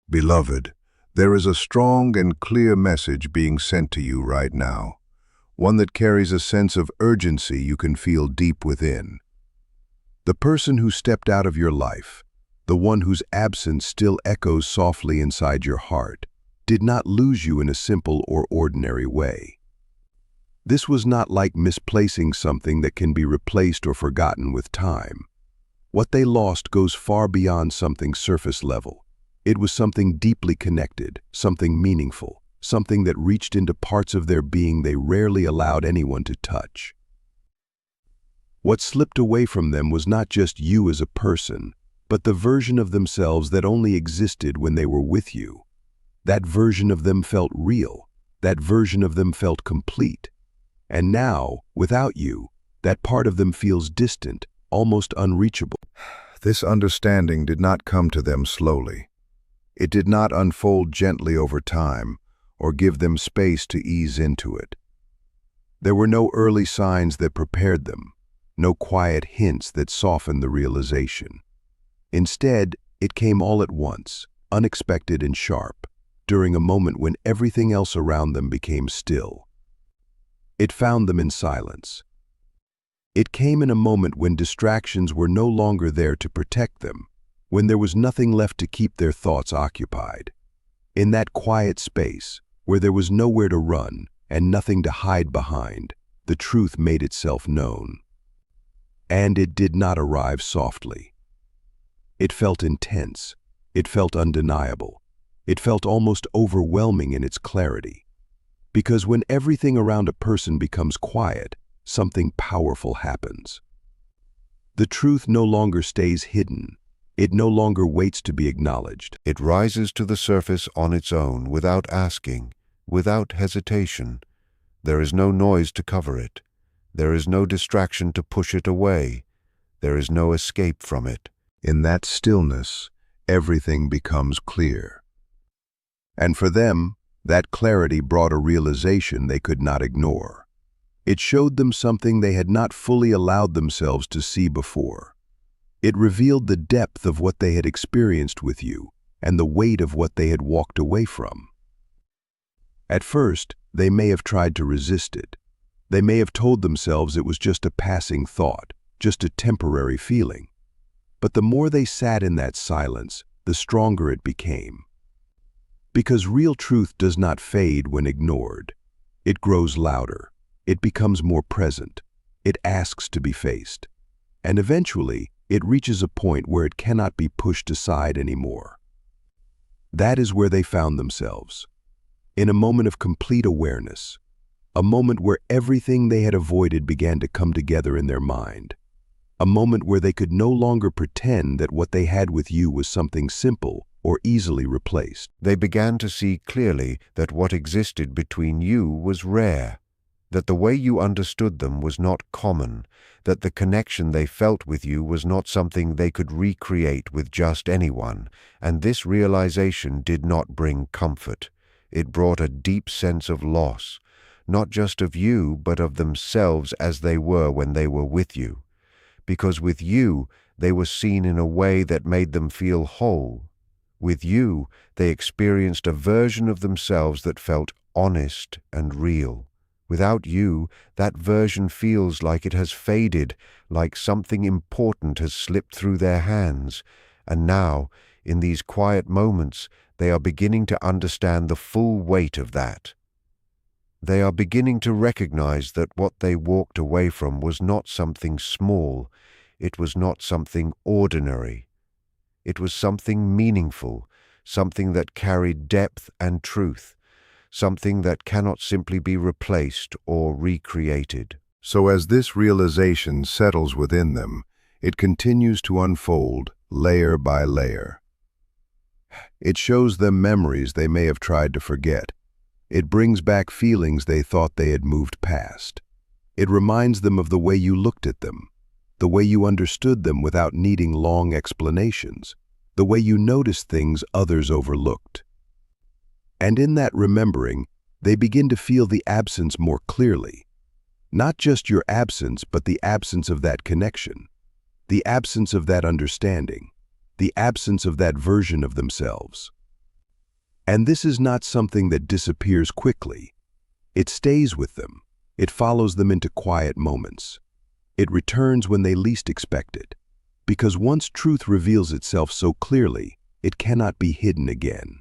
Beloved, there is a strong and clear message being sent to you right now, one that carries a sense of urgency you can feel deep within. The person who stepped out of your life, the one whose absence still echoes softly inside your heart, did not lose you in a simple or ordinary way. This was not like misplacing something that can be replaced or forgotten with time. What they lost goes far beyond something surface level. It was something deeply connected, something meaningful, something that reached into parts of their being they rarely allowed anyone to touch. What slipped away from them was not just you as a person, but the version of themselves that only existed when they were with you. That version of them felt real. That version of them felt complete. And now, without you, that part of them feels distant, almost unreachable. This understanding did not come to them slowly. It did not unfold gently over time or give them space to ease into it. There were no early signs that prepared them, no quiet hints that softened the realization. Instead, it came all at once, unexpected and sharp, during a moment when everything else around them became still. It found them in silence. It came in a moment when distractions were no longer there to protect them, when there was nothing left to keep their thoughts occupied. In that quiet space, where there was nowhere to run and nothing to hide behind, the truth made itself known. And it did not arrive softly. It felt intense. It felt undeniable. It felt almost overwhelming in its clarity. Because when everything around a person becomes quiet, something powerful happens. The truth no longer stays hidden. It no longer waits to be acknowledged. It rises to the surface on its own, without asking, without hesitation. There is no noise to cover it. There is no distraction to push it away. There is no escape from it. In that stillness, everything becomes clear. And for them, that clarity brought a realization they could not ignore. It showed them something they had not fully allowed themselves to see before. It revealed the depth of what they had experienced with you and the weight of what they had walked away from. At first, they may have tried to resist it. They may have told themselves it was just a passing thought, just a temporary feeling. But the more they sat in that silence, the stronger it became. Because real truth does not fade when ignored. It grows louder. It becomes more present. It asks to be faced. And eventually, it reaches a point where it cannot be pushed aside anymore. That is where they found themselves. In a moment of complete awareness. A moment where everything they had avoided began to come together in their mind. A moment where they could no longer pretend that what they had with you was something simple or easily replaced. They began to see clearly that what existed between you was rare, that the way you understood them was not common, that the connection they felt with you was not something they could recreate with just anyone, and this realization did not bring comfort. It brought a deep sense of loss, not just of you, but of themselves as they were when they were with you. Because with you, they were seen in a way that made them feel whole. With you, they experienced a version of themselves that felt honest and real. Without you, that version feels like it has faded, like something important has slipped through their hands. And now, in these quiet moments, they are beginning to understand the full weight of that. They are beginning to recognize that what they walked away from was not something small. It was not something ordinary. It was something meaningful, something that carried depth and truth. Something that cannot simply be replaced or recreated. So as this realization settles within them, it continues to unfold layer by layer. It shows them memories they may have tried to forget. It brings back feelings they thought they had moved past. It reminds them of the way you looked at them, the way you understood them without needing long explanations, the way you noticed things others overlooked. And in that remembering, they begin to feel the absence more clearly. Not just your absence, but the absence of that connection, the absence of that understanding, the absence of that version of themselves. And this is not something that disappears quickly. It stays with them. It follows them into quiet moments. It returns when they least expect it. Because once truth reveals itself so clearly, it cannot be hidden again.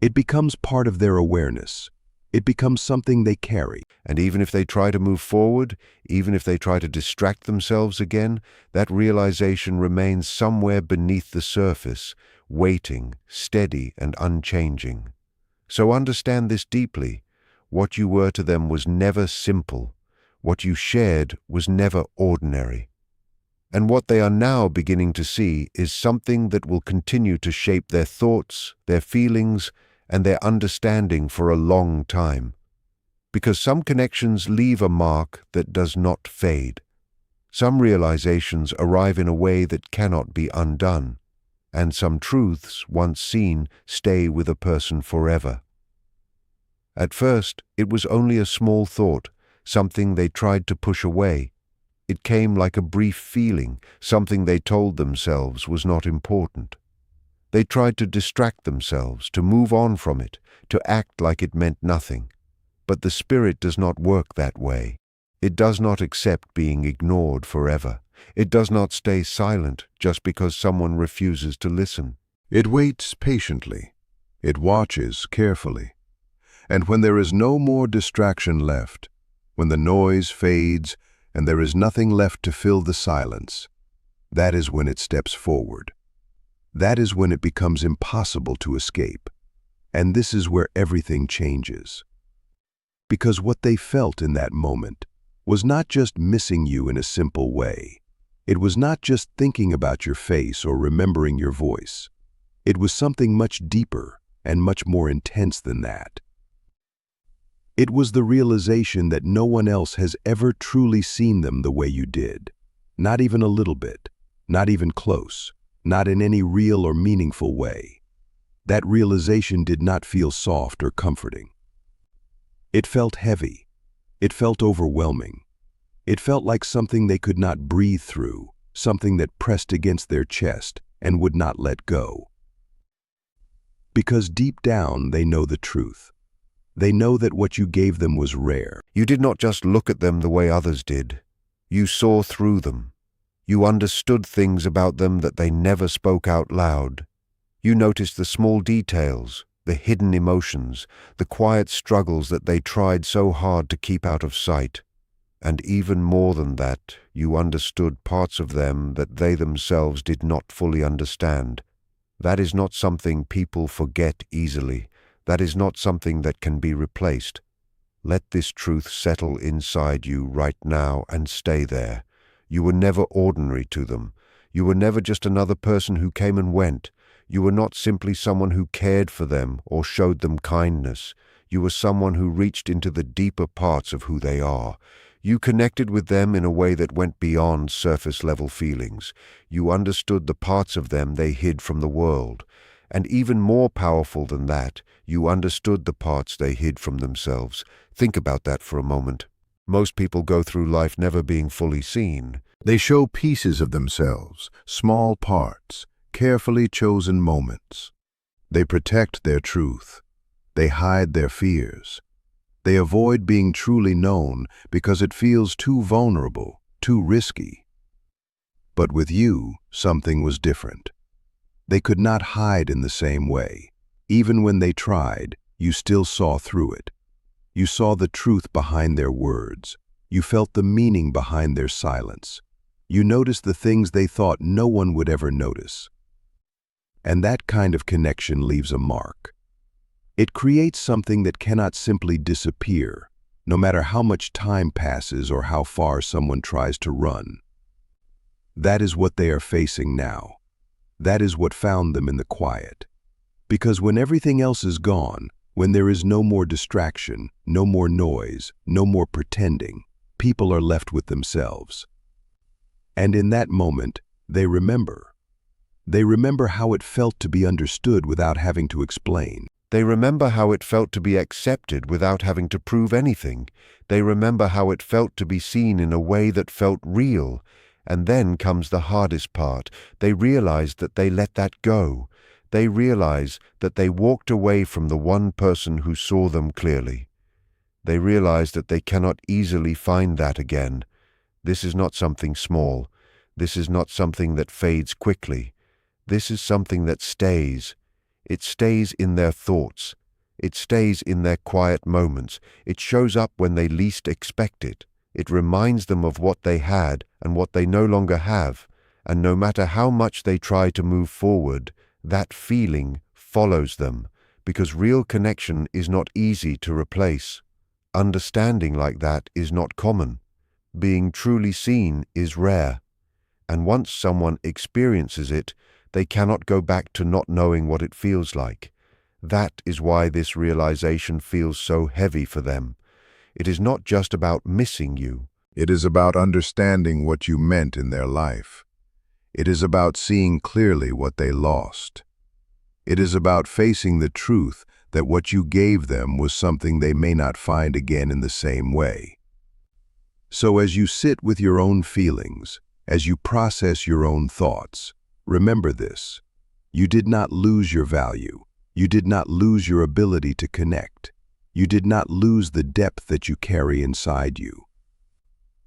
It becomes part of their awareness. It becomes something they carry. And even if they try to move forward, even if they try to distract themselves again, that realization remains somewhere beneath the surface, waiting, steady and unchanging. So understand this deeply. What you were to them was never simple. What you shared was never ordinary. And what they are now beginning to see is something that will continue to shape their thoughts, their feelings, and their understanding for a long time. Because some connections leave a mark that does not fade. Some realizations arrive in a way that cannot be undone. And some truths, once seen, stay with a person forever. At first, it was only a small thought, something they tried to push away. It came like a brief feeling, something they told themselves was not important. They tried to distract themselves, to move on from it, to act like it meant nothing. But the spirit does not work that way. It does not accept being ignored forever. It does not stay silent just because someone refuses to listen. It waits patiently. It watches carefully. And when there is no more distraction left, when the noise fades and there is nothing left to fill the silence, that is when it steps forward. That is when it becomes impossible to escape. And this is where everything changes. Because what they felt in that moment was not just missing you in a simple way. It was not just thinking about your face or remembering your voice. It was something much deeper and much more intense than that. It was the realization that no one else has ever truly seen them the way you did. Not even a little bit, not even close, not in any real or meaningful way. That realization did not feel soft or comforting. It felt heavy. It felt overwhelming. It felt like something they could not breathe through, something that pressed against their chest and would not let go. Because deep down they know the truth. They know that what you gave them was rare. You did not just look at them the way others did. You saw through them. You understood things about them that they never spoke out loud. You noticed the small details, the hidden emotions, the quiet struggles that they tried so hard to keep out of sight. And even more than that, you understood parts of them that they themselves did not fully understand. That is not something people forget easily. That is not something that can be replaced. Let this truth settle inside you right now and stay there. You were never ordinary to them. You were never just another person who came and went. You were not simply someone who cared for them or showed them kindness. You were someone who reached into the deeper parts of who they are. You connected with them in a way that went beyond surface-level feelings. You understood the parts of them they hid from the world. And even more powerful than that, you understood the parts they hid from themselves. Think about that for a moment. Most people go through life never being fully seen. They show pieces of themselves, small parts, carefully chosen moments. They protect their truth. They hide their fears. They avoid being truly known because it feels too vulnerable, too risky. But with you, something was different. They could not hide in the same way. Even when they tried, you still saw through it. You saw the truth behind their words. You felt the meaning behind their silence. You noticed the things they thought no one would ever notice. And that kind of connection leaves a mark. It creates something that cannot simply disappear, no matter how much time passes or how far someone tries to run. That is what they are facing now. That is what found them in the quiet. Because when everything else is gone, when there is no more distraction, no more noise, no more pretending, people are left with themselves. And in that moment, they remember. They remember how it felt to be understood without having to explain. They remember how it felt to be accepted without having to prove anything. They remember how it felt to be seen in a way that felt real. And then comes the hardest part. They realized that they let that go. They realize that they walked away from the one person who saw them clearly. They realize that they cannot easily find that again. This is not something small. This is not something that fades quickly. This is something that stays. It stays in their thoughts. It stays in their quiet moments. It shows up when they least expect it. It reminds them of what they had and what they no longer have. And no matter how much they try to move forward, that feeling follows them, because real connection is not easy to replace. Understanding like that is not common. Being truly seen is rare. And once someone experiences it, they cannot go back to not knowing what it feels like. That is why this realization feels so heavy for them. It is not just about missing you. It is about understanding what you meant in their life. It is about seeing clearly what they lost. It is about facing the truth that what you gave them was something they may not find again in the same way. So as you sit with your own feelings, as you process your own thoughts, remember this: you did not lose your value. You did not lose your ability to connect. You did not lose the depth that you carry inside you.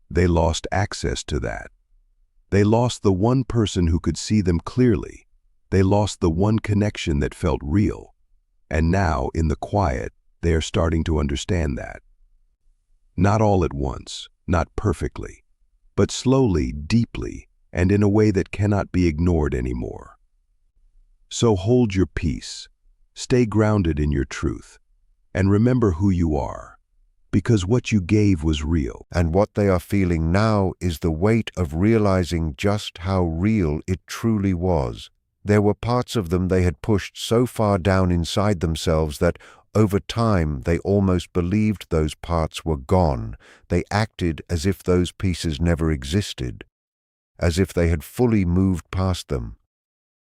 They lost access to that. They lost the one person who could see them clearly. They lost the one connection that felt real. And now, in the quiet, they are starting to understand that. Not all at once, not perfectly, but slowly, deeply, and in a way that cannot be ignored anymore. So hold your peace, stay grounded in your truth, and remember who you are, because what you gave was real. And what they are feeling now is the weight of realizing just how real it truly was. There were parts of them they had pushed so far down inside themselves that over time they almost believed those parts were gone. They acted as if those pieces never existed, as if they had fully moved past them.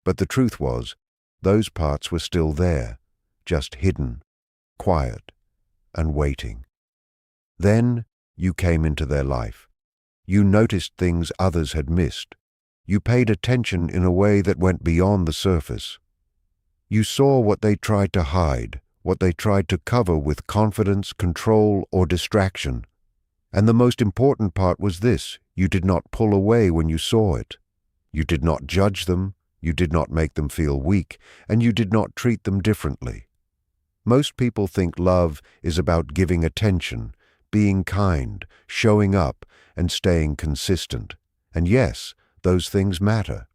But the truth was, those parts were still there, just hidden, quiet, and waiting. Then you came into their life. You noticed things others had missed. You paid attention in a way that went beyond the surface. You saw what they tried to hide, what they tried to cover with confidence, control, or distraction. And the most important part was this: you did not pull away when you saw it. You did not judge them, you did not make them feel weak, and you did not treat them differently. Most people think love is about giving attention, being kind, showing up, and staying consistent. And yes, those things matter.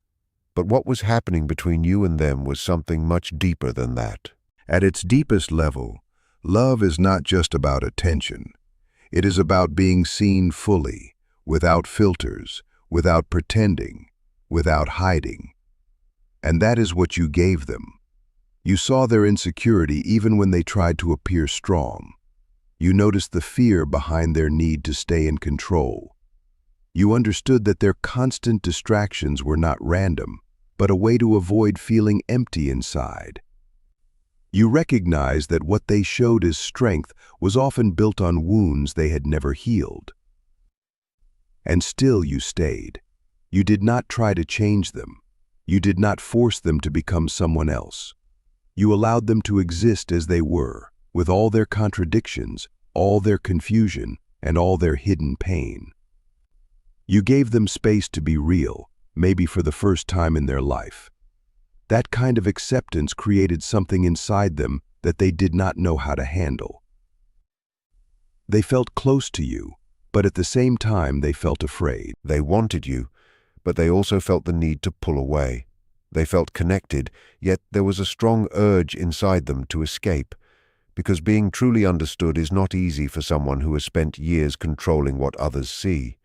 But what was happening between you and them was something much deeper than that. At its deepest level, love is not just about attention. It is about being seen fully, without filters, without pretending, without hiding. And that is what you gave them. You saw their insecurity even when they tried to appear strong. You noticed the fear behind their need to stay in control. You understood that their constant distractions were not random, but a way to avoid feeling empty inside. You recognized that what they showed as strength was often built on wounds they had never healed. And still you stayed. You did not try to change them. You did not force them to become someone else. You allowed them to exist as they were, with all their contradictions, all their confusion, and all their hidden pain. You gave them space to be real, maybe for the first time in their life. That kind of acceptance created something inside them that they did not know how to handle. They felt close to you, but at the same time they felt afraid. They wanted you, but they also felt the need to pull away. They felt connected, yet there was a strong urge inside them to escape, because being truly understood is not easy for someone who has spent years controlling what others see.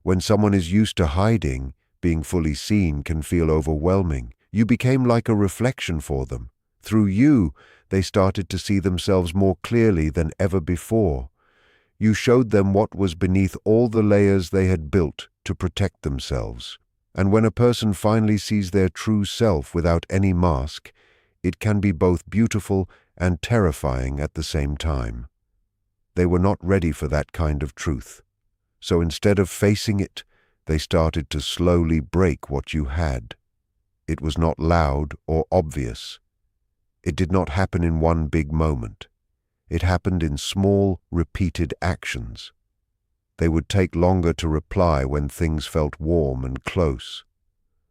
When someone is used to hiding, being fully seen can feel overwhelming. You became like a reflection for them. Through you, they started to see themselves more clearly than ever before. You showed them what was beneath all the layers they had built to protect themselves. And when a person finally sees their true self without any mask, it can be both beautiful and terrifying at the same time. They were not ready for that kind of truth. So instead of facing it, they started to slowly break what you had. It was not loud or obvious. It did not happen in one big moment. It happened in small, repeated actions. They would take longer to reply when things felt warm and close.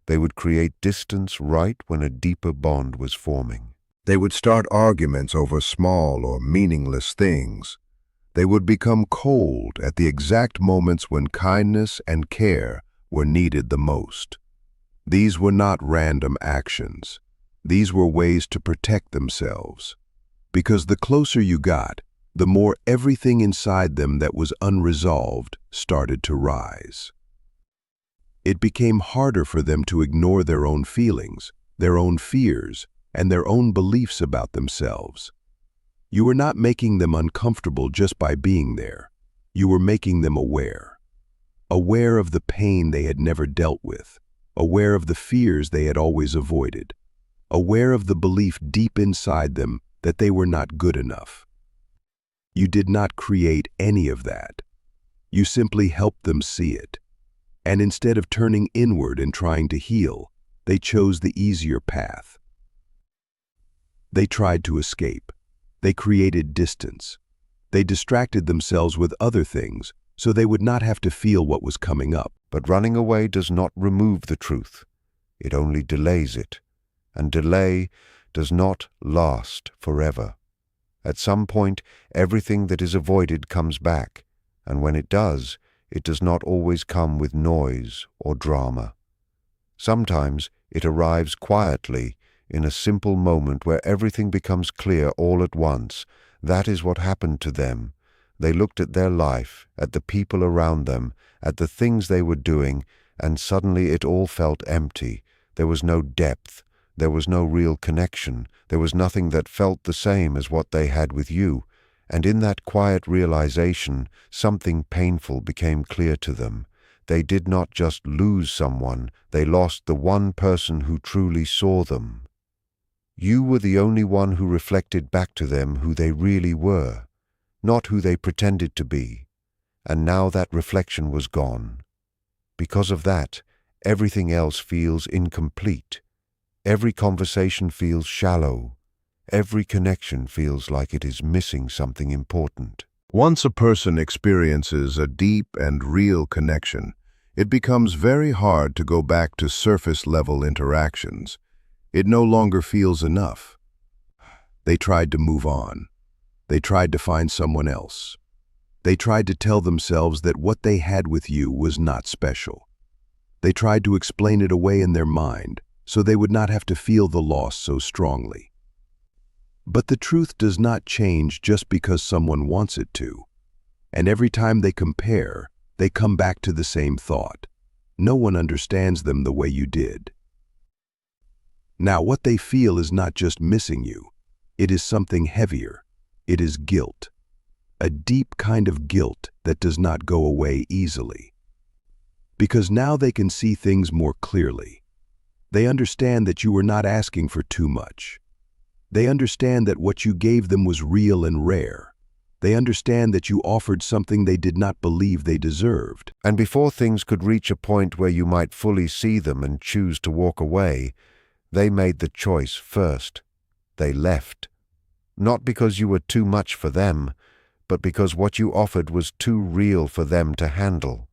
They would create distance right when a deeper bond was forming. They would start arguments over small or meaningless things. They would become cold at the exact moments when kindness and care were needed the most. These were not random actions. These were ways to protect themselves. Because the closer you got, the more everything inside them that was unresolved started to rise. It became harder for them to ignore their own feelings, their own fears, and their own beliefs about themselves. You were not making them uncomfortable just by being there. You were making them aware. Aware of the pain they had never dealt with, aware of the fears they had always avoided, aware of the belief deep inside them that they were not good enough. You did not create any of that. You simply helped them see it. And instead of turning inward and trying to heal, they chose the easier path. They tried to escape. They created distance. They distracted themselves with other things so they would not have to feel what was coming up. But running away does not remove the truth. It only delays it. And delay does not last forever. At some point, everything that is avoided comes back, and when it does not always come with noise or drama. Sometimes it arrives quietly, in a simple moment where everything becomes clear all at once. That is what happened to them. They looked at their life, at the people around them, at the things they were doing, and suddenly it all felt empty. There was no depth. There was no real connection. There was nothing that felt the same as what they had with you. And in that quiet realization, something painful became clear to them. They did not just lose someone, they lost the one person who truly saw them. You were the only one who reflected back to them who they really were, not who they pretended to be. And now that reflection was gone. Because of that, everything else feels incomplete. Every conversation feels shallow. Every connection feels like it is missing something important. Once a person experiences a deep and real connection, it becomes very hard to go back to surface-level interactions. It no longer feels enough. They tried to move on. They tried to find someone else. They tried to tell themselves that what they had with you was not special. They tried to explain it away in their mind, so they would not have to feel the loss so strongly. But the truth does not change just because someone wants it to. And every time they compare, they come back to the same thought. No one understands them the way you did. Now, what they feel is not just missing you. It is something heavier. It is guilt. A deep kind of guilt that does not go away easily. Because now they can see things more clearly. They understand that you were not asking for too much. They understand that what you gave them was real and rare. They understand that you offered something they did not believe they deserved. And before things could reach a point where you might fully see them and choose to walk away, they made the choice first. They left. Not because you were too much for them, but because what you offered was too real for them to handle.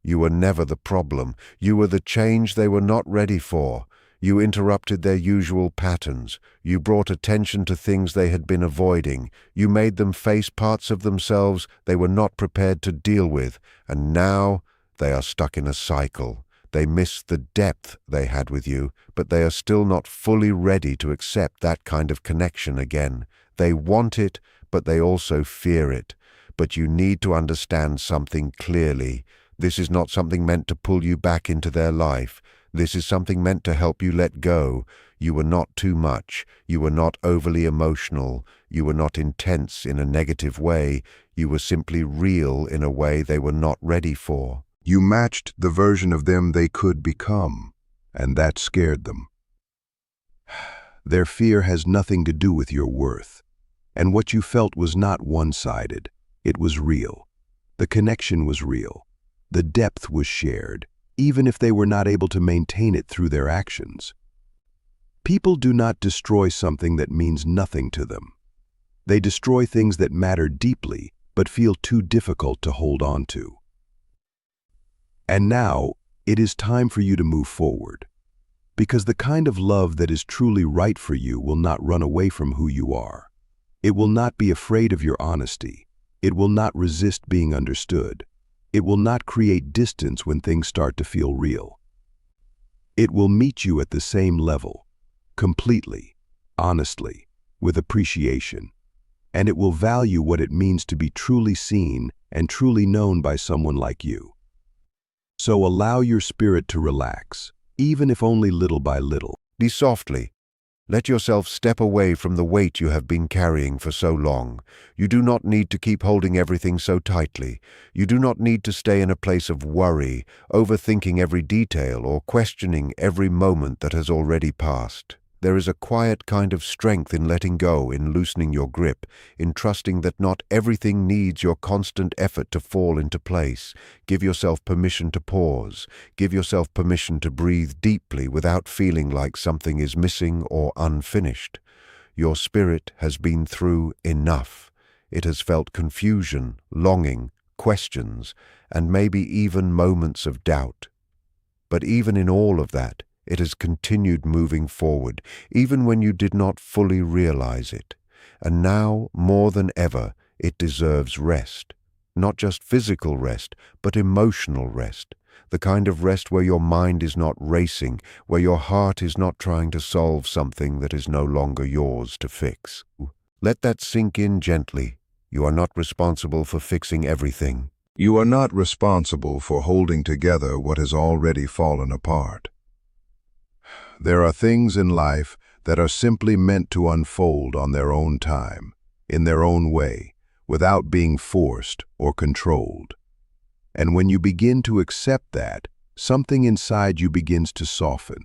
You were never the problem. You were the change they were not ready for. You interrupted their usual patterns. You brought attention to things they had been avoiding. You made them face parts of themselves they were not prepared to deal with. And now they are stuck in a cycle. They miss the depth they had with you, but they are still not fully ready to accept that kind of connection again. They want it, but they also fear it. But you need to understand something clearly. This is not something meant to pull you back into their life. This is something meant to help you let go. You were not too much. You were not overly emotional. You were not intense in a negative way. You were simply real in a way they were not ready for. You matched the version of them they could become, and that scared them. Their fear has nothing to do with your worth. And what you felt was not one-sided. It was real. The connection was real. The depth was shared, even if they were not able to maintain it through their actions. People do not destroy something that means nothing to them. They destroy things that matter deeply but feel too difficult to hold on to. And now, it is time for you to move forward. Because the kind of love that is truly right for you will not run away from who you are. It will not be afraid of your honesty. It will not resist being understood. It will not create distance when things start to feel real. It will meet you at the same level, completely, honestly, with appreciation. And it will value what it means to be truly seen and truly known by someone like you. So allow your spirit to relax, even if only little by little. Be softly. Let yourself step away from the weight you have been carrying for so long. You do not need to keep holding everything so tightly. You do not need to stay in a place of worry, overthinking every detail or questioning every moment that has already passed. There is a quiet kind of strength in letting go, in loosening your grip, in trusting that not everything needs your constant effort to fall into place. Give yourself permission to pause. Give yourself permission to breathe deeply without feeling like something is missing or unfinished. Your spirit has been through enough. It has felt confusion, longing, questions, and maybe even moments of doubt. But even in all of that, it has continued moving forward, even when you did not fully realize it. And now, more than ever, it deserves rest. Not just physical rest, but emotional rest. The kind of rest where your mind is not racing, where your heart is not trying to solve something that is no longer yours to fix. Let that sink in gently. You are not responsible for fixing everything. You are not responsible for holding together what has already fallen apart. There are things in life that are simply meant to unfold on their own time, in their own way, without being forced or controlled. And when you begin to accept that, something inside you begins to soften.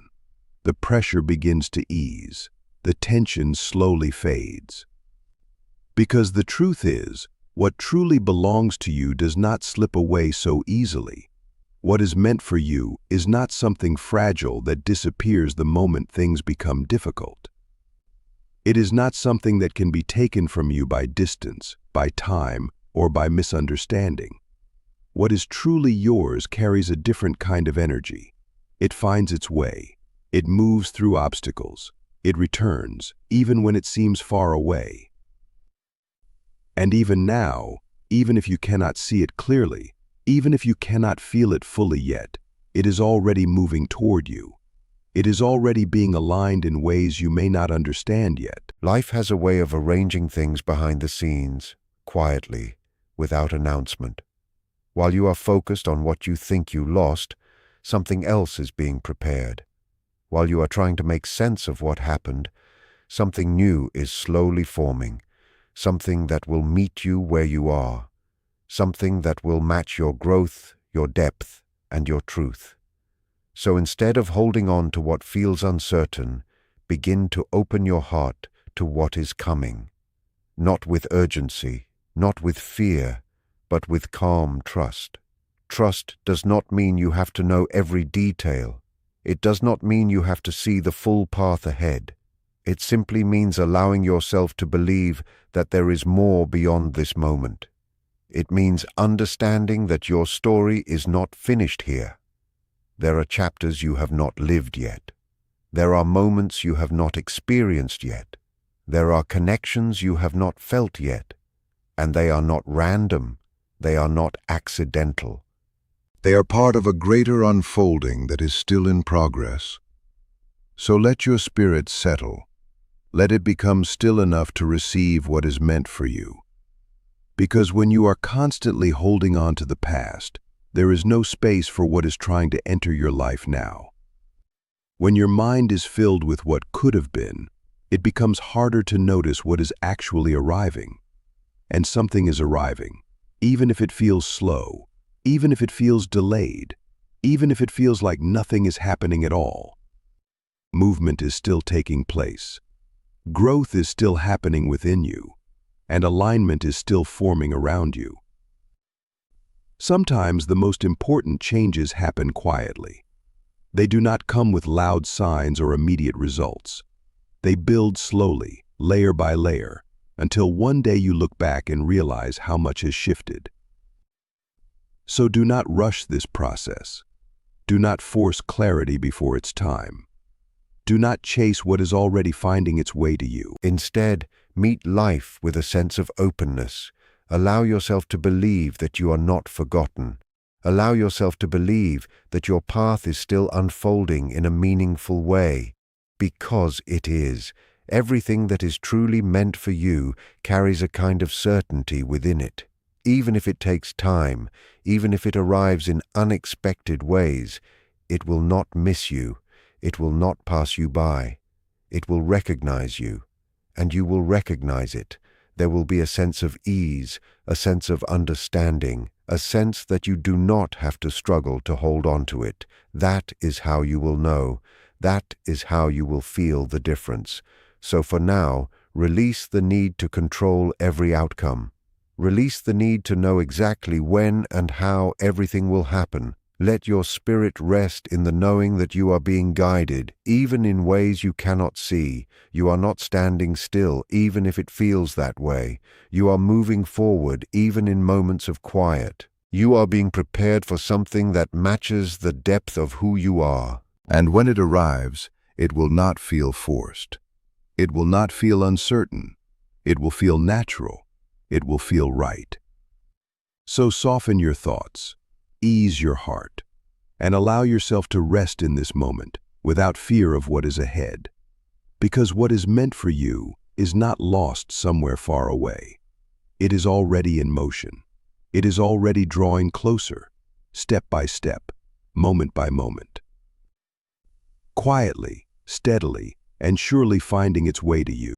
The pressure begins to ease. The tension slowly fades. Because the truth is, what truly belongs to you does not slip away so easily. What is meant for you is not something fragile that disappears the moment things become difficult. It is not something that can be taken from you by distance, by time, or by misunderstanding. What is truly yours carries a different kind of energy. It finds its way. It moves through obstacles. It returns, even when it seems far away. And even now, even if you cannot see it clearly, even if you cannot feel it fully yet, it is already moving toward you. It is already being aligned in ways you may not understand yet. Life has a way of arranging things behind the scenes, quietly, without announcement. While you are focused on what you think you lost, something else is being prepared. While you are trying to make sense of what happened, something new is slowly forming, something that will meet you where you are. Something that will match your growth, your depth, and your truth. So instead of holding on to what feels uncertain, begin to open your heart to what is coming. Not with urgency, not with fear, but with calm trust. Trust does not mean you have to know every detail. It does not mean you have to see the full path ahead. It simply means allowing yourself to believe that there is more beyond this moment. It means understanding that your story is not finished here. There are chapters you have not lived yet. There are moments you have not experienced yet. There are connections you have not felt yet. And they are not random. They are not accidental. They are part of a greater unfolding that is still in progress. So let your spirit settle. Let it become still enough to receive what is meant for you. Because when you are constantly holding on to the past, there is no space for what is trying to enter your life now. When your mind is filled with what could have been, it becomes harder to notice what is actually arriving. And something is arriving, even if it feels slow, even if it feels delayed, even if it feels like nothing is happening at all. Movement is still taking place. Growth is still happening within you. And alignment is still forming around you. Sometimes the most important changes happen quietly. They do not come with loud signs or immediate results. They build slowly, layer by layer, until one day you look back and realize how much has shifted. So do not rush this process. Do not force clarity before it's time. Do not chase what is already finding its way to you. Instead, meet life with a sense of openness. Allow yourself to believe that you are not forgotten. Allow yourself to believe that your path is still unfolding in a meaningful way, because it is. Everything that is truly meant for you carries a kind of certainty within it. Even if it takes time, even if it arrives in unexpected ways, it will not miss you. It will not pass you by. It will recognize you, and you will recognize it. There will be a sense of ease, a sense of understanding, a sense that you do not have to struggle to hold on to it. That is how you will know. That is how you will feel the difference. So for now, release the need to control every outcome. Release the need to know exactly when and how everything will happen. Let your spirit rest in the knowing that you are being guided, even in ways you cannot see. You are not standing still, even if it feels that way. You are moving forward, even in moments of quiet. You are being prepared for something that matches the depth of who you are. And when it arrives, it will not feel forced. It will not feel uncertain. It will feel natural. It will feel right. So soften your thoughts, ease your heart, and allow yourself to rest in this moment without fear of what is ahead. Because what is meant for you is not lost somewhere far away. It is already in motion. It is already drawing closer, step by step, moment by moment. Quietly, steadily, and surely finding its way to you.